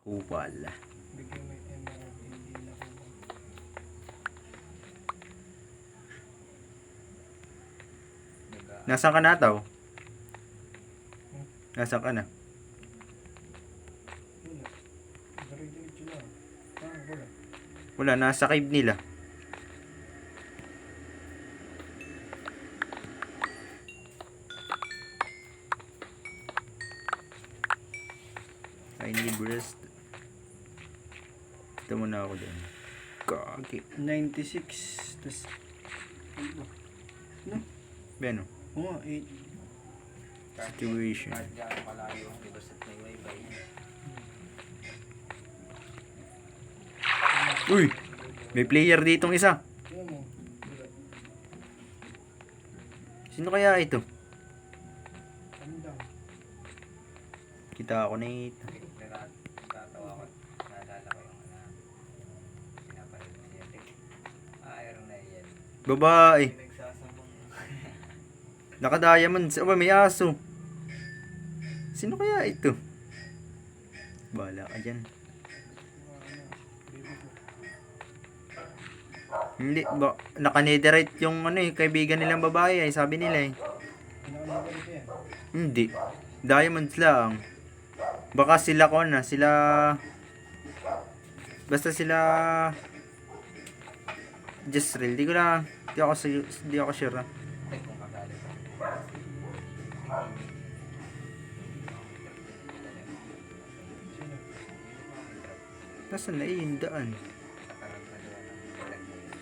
Kupal. Bigyan may emerald, hindi na kupal. Nasaan ka na taw? Nasaan ka na? Wala. Dire-diretso na. Wala. Wala, nasa cave nila. I need rest. Ito muna ako dun. Kaki. 96. Tas, ano? No? Beno. Oo, 8. Situation. Kahit gano'ng malayo, di ba set may wifi? Uy! May player ditong isa. Tingnan mo. Wala. Sino kaya ito? Ano lang? Kita ako na ito. Tatawa ko. Naalala ko yung pinapanood ko siya. Iron na yan. Babae. Nagsasambong. Naka-diamonds. Aba, may aso. Sino kaya ito? Bahala ka dyan. Baby ko. Hindi. Naka-netherite yung kaibigan nilang babae. Sabi nila eh. Ano ba yan? Hindi. Diamonds lang. Baka sila ko na. Sila... Basta sila... Jezreel. Di ko na... Di ako sure. Ay, kung kagalit ko. Sino? Nasaan na yung daan? Sa karanta doon ng bulag mo yun.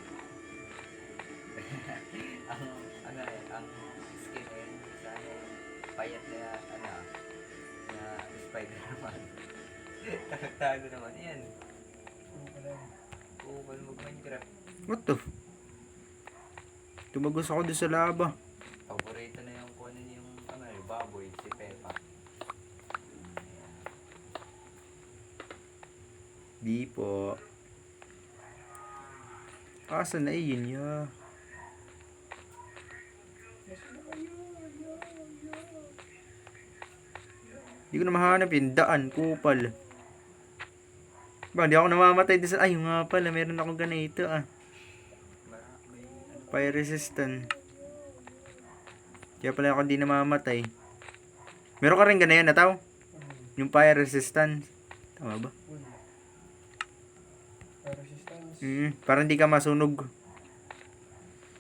ang skin na yun, sa payat na, na Spider-Man. Tago naman yan. Ano pala? Kupal mag-Minecraft. What the? Tumagos ako doon sa laba. Paborito na yung kunin yung baboy, si Peppa. Di po. Asan na yun ya? Di ko na mahanap yung daan. Kupal. Ba, di ako namamatay din sa... Ay, nga pala. Meron akong ganito ah. May Fire resistant. Kaya pala ako di namamatay. Meron ka rin ganyan na tao? Yung fire resistant. Tama ba? Wala. Resistance. Parang di ka masunog.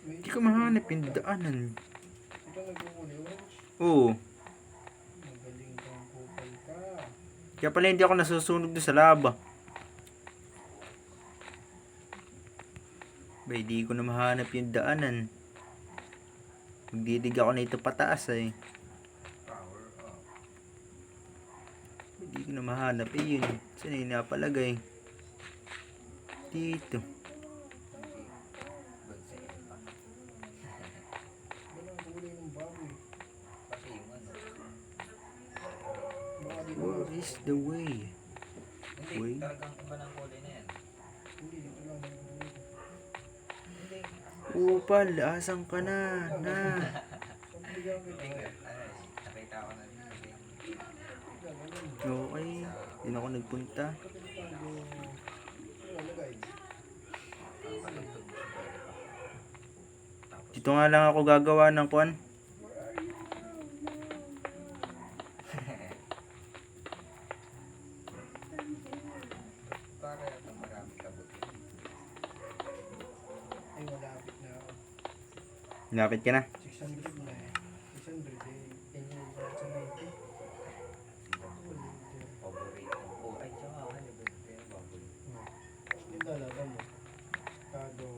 May Di ko mahanap yung daanan. ito nagkukulay orange. Oo. Magaling kang kupal ka. Kaya pala hindi ako nasusunog doon sa laba. Ba, di ko na mahanap yung daanan. Magdidig ako na ito pataas eh. power up. Hindi ko na mahanap eh yun. Saan yung napalagay? Dito. Good sa Peppa. Walang kulay ng baboy. Kasi yung Baka di Where naman. is the way? Hindi, Uy. talagang iba ng kulay na yan. Hindi, ito lang. Hindi. Upal, asan ka na? Na. Sabi bigyan ko Hindi, ito. nakita ko na rin. Okay. Hindi na ako nagpunta. Dito nga lang ako gagawa ng kuan. Para itong marami kabuti. Ay, malapit na ako. Lapit ka na. 600 na eh. 600 eh. Yan yung sa 90. Paborito. Oh, ay, tsaka ano ba yung baboy? Yung dalaga mo. Kado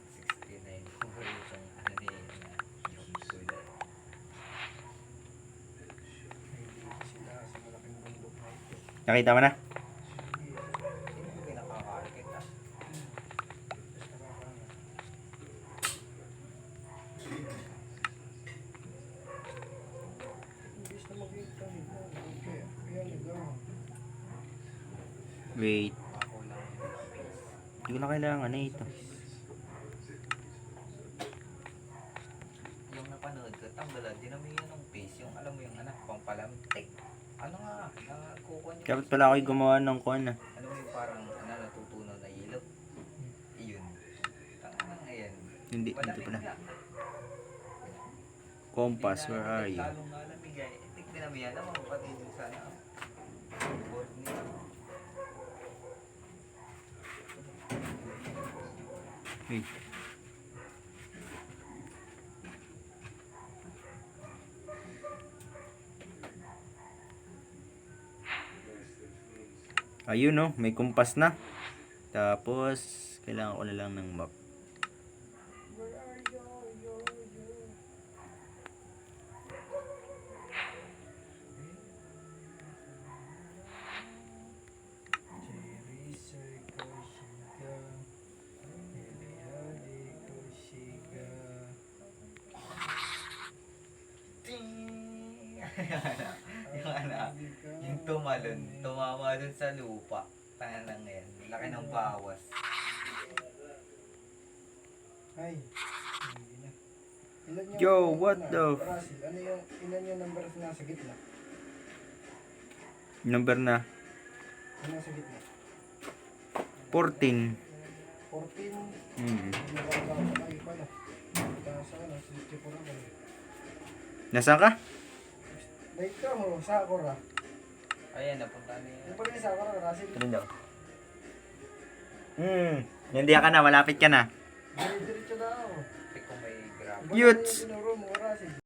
69. Paboritong yung food. hindi sila sa malaking bundok na ito. Nakita mo na? Sige. Sino yung pinakakarkit ah? Tapos nakakanga. Imbis na makita nila. Okay. Kaya nagawa. Wait. Ako lang yung face. Hindi ko na kailangan na ito. Yung napanood ko, tanggalan din naman yun ng face. yung alam mo yung anak, pampalamtik. Ano nga, nakukuha niyo. Dapat pala ako'y gumawa ng kuwan ah. Ano yung parang natutunaw na ilaw. Iyon. Tangan ayan. Hindi Malamig pala. nga. Compass, where are you? Talong malamig eh. Tignan namin yan. Naman pati din sana. Board niya. Hey. Ayun no, may kumpas na. Tapos, kailangan ko na lang ng map. Where are you? Cherry circle shiga. Heli ko shiga. Ting! yung anak. Yung tumalon. Tumama dun sa lupa. Tangan lang yan. Laki ng bawas. Ay. Hindi na. Ilan yung, Yo, what the f- Russell, ano yung, ilan yung number na nasa gitna? Number na Ano nasa gitna? 14. 14. Hmm. Ay, pala. Sa ano, 64 ako. Nasaan ka? Dito mo, Sakura. Ayan, napunta na yan. Yung pala yung Sakura, Russell. Ano daw? Nandiyan ka na, malapit ka na. Diretso na ako. Kung may grab. Yuts! Tinuro mo, Russell.